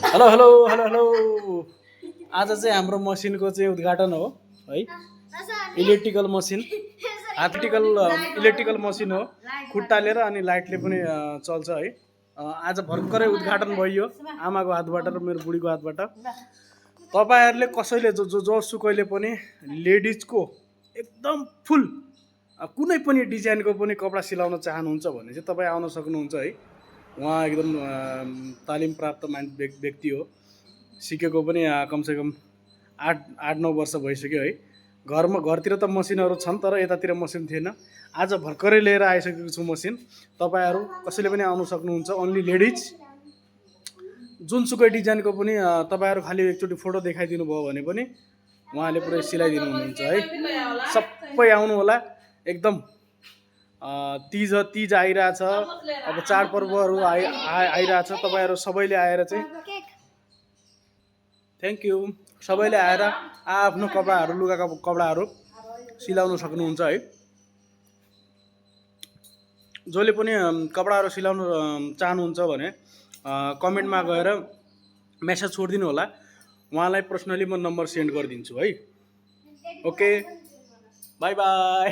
Hello hello hello hello. आज चाहिँ हाम्रो मसिनको चाहिँ उद्घाटन हो है। इलेक्ट्रिकल मसिन, इलेक्ट्रिकल मसिन हो। खुट्टालेर अनि लाइटले पनि चल्छ है। आज भर्खरै उद्घाटन भयो आमाको हातबाट र मेरो बुढीको हातबाट। तपाईँहरूले कसैले जोसुकैले पनि लेडिजको एकदम फुल कुनै पनि डिजाइनको पनि कपडा सिलाउन चाहनुहुन्छ भने चाहिँ तपाईँ आउन सक्नुहुन्छ है। उहाँ एकदम तालिम प्राप्त व्यक्ति हो। सिकेको पनि कमसेकम 8-9 वर्ष भइसक्यो है। घरतिर त मसिनहरू छन् तर यतातिर मसिन थिएन। आज भर्खरै लिएर आइसकेको छु मसिन। तपाईँहरू कसैले पनि आउन सक्नुहुन्छ। ओन्ली लेडिज जुनसुकै डिजाइनको पनि तपाईँहरू खालि एकचोटि फोटो देखाइदिनु भयो भने पनि उहाँले पुरै सिलाइदिनु हुनुहुन्छ है। सबै आउनु होला एकदम। तीज आइरहेछ, अब चाडपर्वहरू आइरहेछ। तपाईँहरू सबैले आएर चाहिँ थ्याङ्क यू, सबैले आएर आफ्नो कपडाहरू लुगाका कपडाहरू सिलाउन सक्नुहुन्छ है। जसले पनि कपडाहरू सिलाउनु चाहनुहुन्छ भने कमेन्टमा गएर मेसेज छोडिदिनु होला। उहाँलाई पर्सनली म नम्बर सेन्ड गरिदिन्छु है। Okay, by by.